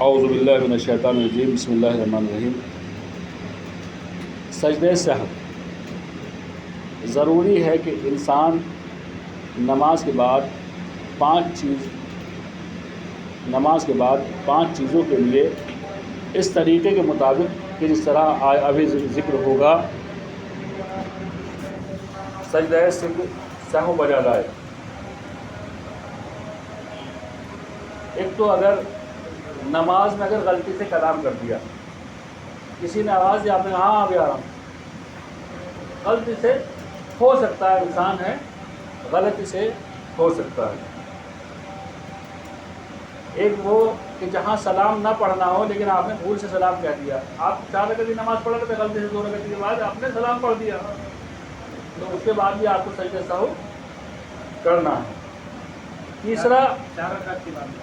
اعوذ باللہ من الشیطان الرجیم، بسم اللہ الرحمن الرحیم۔ سجدہ سہو ضروری ہے کہ انسان نماز کے بعد پانچ چیزوں کے لیے اس طریقے کے مطابق کہ جس طرح ابھی ذکر ہوگا سجدہ سہو بجا لائے۔ ایک تو اگر نماز میں اگر غلطی سے کلام کر دیا، کسی نے آواز دیا، آپ نے ہاں ابھی آ رہا ہوں، غلطی سے ہو سکتا ہے، انسان ہے، غلطی سے ہو سکتا ہے۔ ایک وہ کہ جہاں سلام نہ پڑھنا ہو لیکن آپ نے بھول سے سلام کہہ دیا، آپ 4 رکعت کی نماز پڑھ رہے تھے، غلطی سے 2 رکعت کے بعد آپ نے سلام پڑھ دیا، تو اس کے بعد بھی آپ کو سجدہ سہو کرنا ہے۔ تیسرا، 4 رکعت کی بات ہے،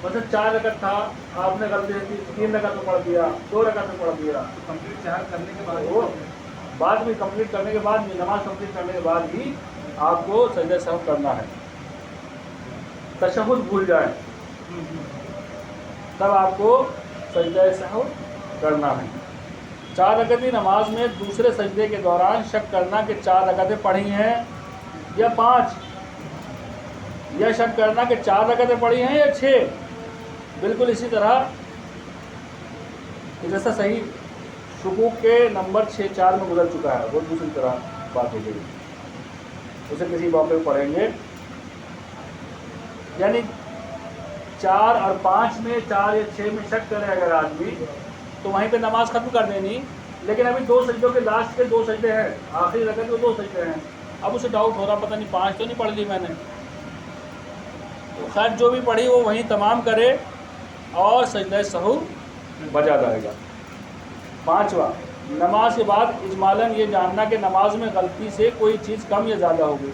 مثلا 4 رکعت تھا، آپ نے غلطی سے 3 رکعت میں پڑھ دیا، 2 رکعت میں پڑھ دیا، کمپلیٹ 4 کرنے کے بعد وہ بعد میں کمپلیٹ کرنے کے بعد بھی، نماز کمپلیٹ کرنے کے بعد ہی آپ کو سجدہ سہو کرنا ہے۔ تشہد بھول جائیں تب آپ کو سجدہ سہو کرنا ہے۔ 4 رکعت کی نماز میں دوسرے سجدے کے دوران شک کرنا کہ 4 رکعتیں پڑھی ہیں یا 5، یا شک کرنا کہ 4 رکعتیں پڑھی ہیں یا 6۔ بالکل اسی طرح جیسا صحیح شکوک کے نمبر 6-4 میں گزر چکا ہے، وہ دوسری طرح بات ہو گئی، اسے کسی موقع پہ پڑھیں گے۔ یعنی 4 اور 5 میں، 4 یا 6 میں شک کرے اگر آدمی تو وہیں پہ نماز ختم کر دینی، لیکن ابھی 2 سجدوں کے لاسٹ کے 2 سجدے ہیں، آخری رکعت میں 2 سجدے ہیں، اب اسے ڈاؤٹ ہو رہا پتہ نہیں 5 تو نہیں پڑھ لی میں نے، تو خیر جو بھی پڑھی وہ وہیں تمام کرے اور سجدہ سہو بجا جائے گا۔ 5واں، نماز کے بعد اجمالاً یہ جاننا کہ نماز میں غلطی سے کوئی چیز کم یا زیادہ ہوگی،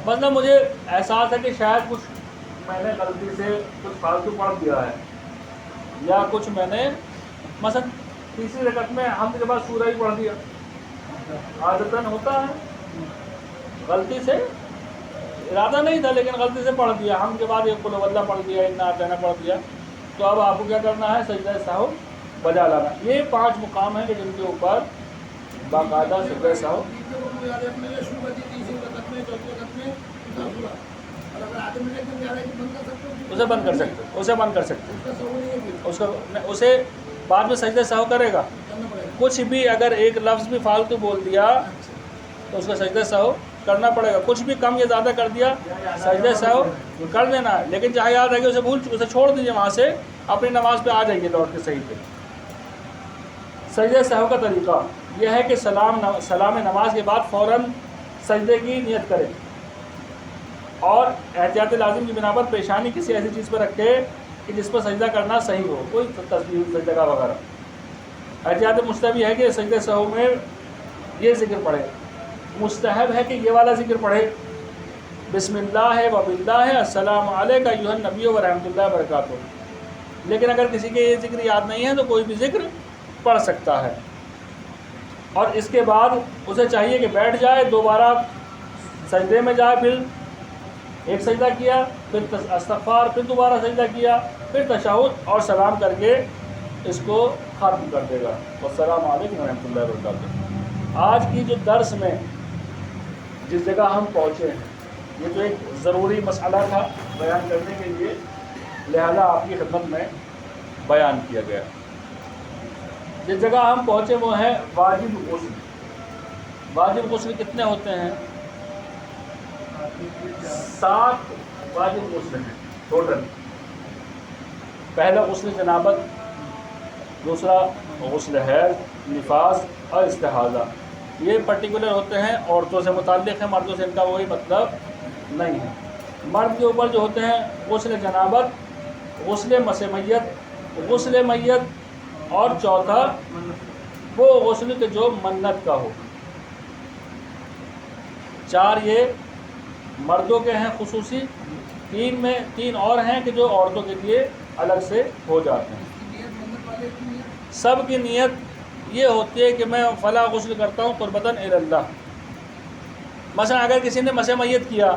مطلب مجھے احساس ہے کہ شاید کچھ میں نے غلطی سے کچھ فالتو پڑھ دیا ہے، یا کچھ میں نے مثلا تیسری رکعت میں حمد کے بعد سورہ ہی پڑھ دیا، عادتاً ہوتا ہے، غلطی سے ارادہ نہیں تھا لیکن غلطی سے پڑھ دیا، حمد کے بعد ایک قل ہو اللہ پڑھ دیا، انا اعطیناک پڑھ دیا، تو اب آپ کو کیا کرنا ہے؟ سجدہ سہو بجا لانا۔ یہ 5 مقام ہیں کہ جن کے اوپر باقاعدہ سجدہ سہو اسے بند کر سکتے، اسے بعد میں سجدہ سہو کرے گا۔ کچھ بھی اگر ایک لفظ بھی فالتو بول دیا تو اس کا سجدہ سہو کرنا پڑے گا، کچھ بھی کم یا زیادہ کر دیا سجدہ سہو کر دینا ہے، لیکن جہاں یاد رہے گا اسے چھوڑ دیجیے، وہاں سے اپنی نماز پہ آ جائیے لوٹ کے صحیح پہ۔ سجدہ سہو کا طریقہ یہ ہے کہ سلام نماز کے بعد فوراً سجدے کی نیت کریں، اور احتیاط لازم کی بنا پر پیشانی کسی ایسی چیز پر رکھے کہ جس پر سجدہ کرنا صحیح ہو، کوئی تصویر سجدہ وغیرہ۔ احتیاط مستحب یہ ہے کہ سجدہ سہو میں یہ ذکر پڑھے، مستحب ہے کہ یہ والا ذکر پڑھے، بسم اللہ و باللہ السلام علیکم ایھا النبی و رحمۃ اللہ وبرکاتہ، لیکن اگر کسی کے یہ ذکر یاد نہیں ہے تو کوئی بھی ذکر پڑھ سکتا ہے۔ اور اس کے بعد اسے چاہیے کہ بیٹھ جائے، دوبارہ سجدے میں جائے، پھر ایک سجدہ کیا، پھر استغفار، پھر دوبارہ سجدہ کیا، پھر تشہد اور سلام کر کے اس کو ختم کر دے گا۔ والسلام علیکم ورحمۃ اللہ وبرکاتہ۔ آج کی جو درس میں جس جگہ ہم پہنچے ہیں، یہ تو ایک ضروری مسئلہ تھا بیان کرنے کے لیے، لہذا آپ کی خدمت میں بیان کیا گیا۔ جس جگہ ہم پہنچے وہ ہے واجب غسل۔ واجب غسل کتنے ہوتے ہیں؟ 7 واجب غسل ہیں ٹوٹل۔ پہلا غسل جنابت، دوسرا غسل حیض، نفاس اور استحاضہ۔ یہ پرٹیکولر ہوتے ہیں، عورتوں سے متعلق ہیں، مردوں سے ان کا وہی مطلب نہیں ہے۔ مرد کے اوپر جو ہوتے ہیں غسل جنابت، غسل مس میت، غسل میت، اور چوتھا وہ غسل کے جو منت کا ہو۔ 4 یہ مردوں کے ہیں خصوصی، 3 اور ہیں کہ جو عورتوں کے لیے الگ سے ہو جاتے ہیں۔ سب کی نیت یہ ہوتی ہے کہ میں فلاں غسل کرتا ہوں قربتاً الی اللہ۔ مثلا اگر کسی نے مس میت کیا،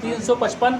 355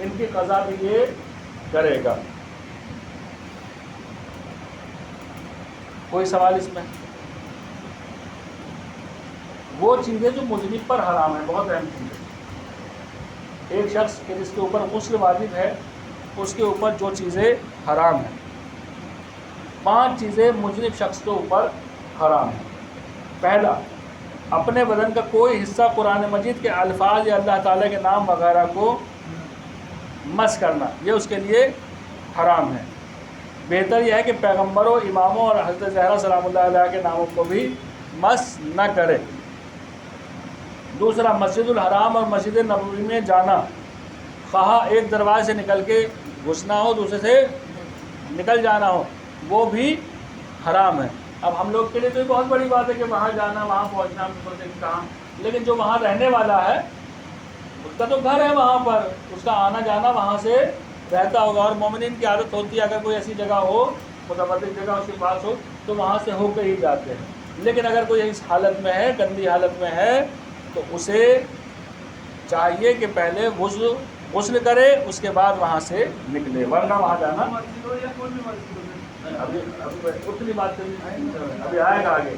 ان کی قضا بھی یہ کرے گا۔ کوئی سوال اس میں؟ وہ چیزیں جو مذنب پر حرام ہیں، بہت اہم چیز ہے۔ ایک شخص کے جس کے اوپر غسل واجب ہے، اس کے اوپر جو چیزیں حرام ہیں، 5 چیزیں مذنب شخص کے اوپر حرام ہیں۔ پہلا، اپنے بدن کا کوئی حصہ قرآن مجید کے الفاظ یا اللہ تعالیٰ کے نام وغیرہ کو مس کرنا، یہ اس کے لیے حرام ہے۔ بہتر یہ ہے کہ پیغمبروں، اماموں اور حضرت زہرا سلام اللہ علیہ کے ناموں کو بھی مس نہ کرے۔ دوسرا، مسجد الحرام اور مسجد نبوی میں جانا، خواہ ایک دروازے سے نکل کے گھسنا ہو، دوسرے سے نکل جانا ہو، وہ بھی حرام ہے۔ اب ہم لوگ کے لیے تو یہ بہت بڑی بات ہے کہ وہاں جانا، وہاں پہنچنا، کہاں، لیکن جو وہاں رہنے والا ہے اس کا تو گھر ہے وہاں پر، اس کا آنا جانا وہاں سے رہتا ہوگا، اور مومنین کی عادت ہوتی ہے اگر کوئی ایسی جگہ ہو، متبرک جگہ اس کے پاس ہو، تو وہاں سے ہو کے ہی جاتے ہیں۔ لیکن اگر کوئی اس حالت میں ہے، گندی حالت میں ہے، تو اسے چاہیے کہ پہلے غسل کرے، اس کے بعد وہاں سے نکلے، ورنہ وہاں جانا مسجد ہو یا کوئی بھی مسجد ہو۔ ابھی اتنی بات ابھی آئے گا آگے۔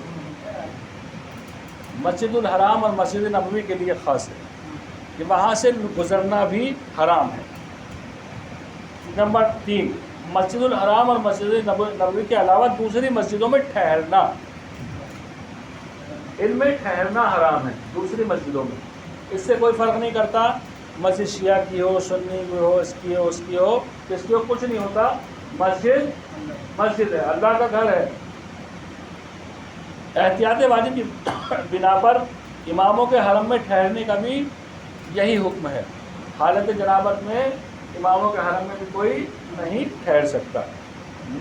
مسجد الحرام اور مسجد نبوی کے لیے خاص ہے کہ وہاں سے گزرنا بھی حرام ہے۔ نمبر 3، مسجد الحرام اور مسجد نبوی کے علاوہ دوسری مسجدوں میں ٹھہرنا، ان میں ٹھہرنا حرام ہے، دوسری مسجدوں میں۔ اس سے کوئی فرق نہیں کرتا مسجد شیعہ کی ہو، سنی کی ہو، اس کی ہو، اس کی ہو، اس کی ہو، کچھ نہیں ہوتا، مسجد مسجد ہے، اللہ کا گھر ہے۔ احتیاط واجب کی بنا پر اماموں کے حرم میں ٹھہرنے کا بھی یہی حکم ہے۔ حالت جنابت میں اماموں کے حرم میں بھی کوئی نہیں ٹھہر سکتا۔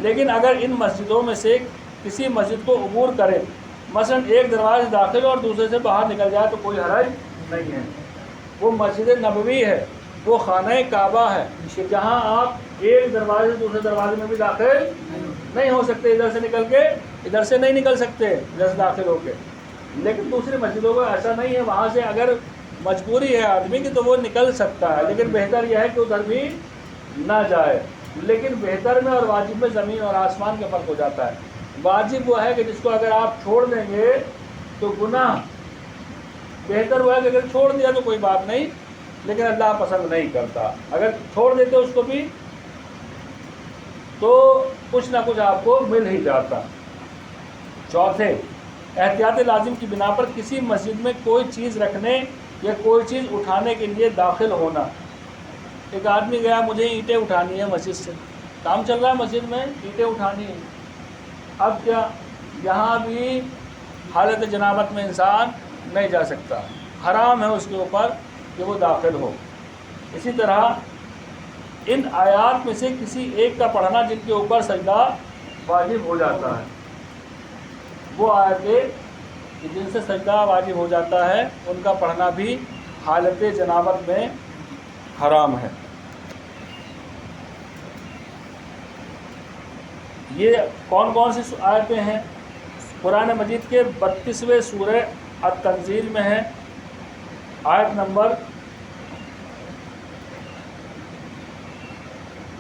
لیکن اگر ان مسجدوں میں سے کسی مسجد کو عبور کرے، مثلا ایک دروازے سے داخل ہو اور دوسرے سے باہر نکل جائے، تو کوئی حرج نہیں ہے۔ وہ مسجد نبوی ہے، وہ خانہ کعبہ ہے کہ جہاں آپ ایک دروازے سے دوسرے دروازے میں بھی داخل نہیں ہو سکتے، ادھر سے نکل کے ادھر سے نہیں نکل سکتے، ادھر سے داخل ہو کے۔ لیکن دوسری مسجدوں کو ایسا نہیں ہے، وہاں سے اگر مجبوری ہے آدمی کی تو وہ نکل سکتا ہے، لیکن بہتر یہ ہے کہ ادھر بھی نہ جائے۔ لیکن بہتر میں اور واجب میں زمین اور آسمان کا فرق ہو جاتا ہے۔ واجب وہ ہے کہ جس کو اگر آپ چھوڑ دیں گے تو گناہ، بہتر وہ ہے کہ اگر چھوڑ دیا تو کوئی بات نہیں، لیکن اللہ پسند نہیں کرتا۔ اگر چھوڑ دیتے اس کو بھی تو کچھ نہ کچھ آپ کو مل ہی جاتا۔ چوتھے، احتیاط لازم کی بنا پر کسی مسجد میں کوئی چیز رکھنے یا کوئی چیز اٹھانے کے لیے داخل ہونا۔ ایک آدمی گیا، مجھے اینٹیں اٹھانی ہے مسجد سے، کام چل رہا ہے مسجد میں، اینٹیں اٹھانی ہیں۔ اب کیا، یہاں بھی حالت جنابت میں انسان نہیں جا سکتا، حرام ہے اس کے اوپر کہ وہ داخل ہو۔ اسی طرح ان آیات میں سے کسی ایک کا پڑھنا جن کے اوپر سجدہ واجب ہو جاتا ہے، وہ آیتیں کہ جن سے سجدہ واجب ہو جاتا ہے، ان کا پڑھنا بھی حالت جنابت میں حرام ہے۔ یہ کون کون سی آیتیں ہیں؟ قرآن مجید کے 32ویں سورہ التنزیل میں ہے، آیت نمبر،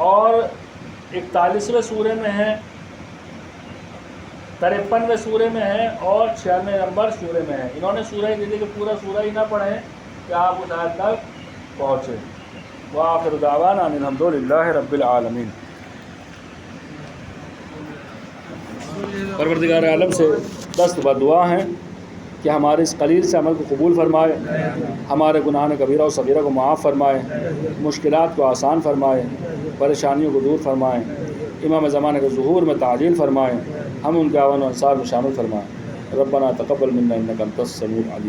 اور 41ویں سورے میں ہے، 53ویں سورے میں ہے، اور 96 نمبر سورے میں ہے۔ انہوں نے سورہ جیسے کہ پورا سورہ ہی نہ پڑھیں کہ آپ اس آیت تک پہنچے۔ وآخر دعوانا ان الحمد للہ رب العالمین۔ پروردگار عالم سے دست و دعا ہیں کہ ہمارے اس قلیل سے عمل کو قبول فرمائے، ہمارے گناہ کبیرہ و صغیرہ کو معاف فرمائے، مشکلات کو آسان فرمائے، پریشانیوں کو دور فرمائے، امام زمانہ کے ظہور میں تعجیل فرمائے، ہم ان کے اعوان و انصار میں شامل فرمائے۔ ربنا تقبل منا انک انت السمیع العلیم۔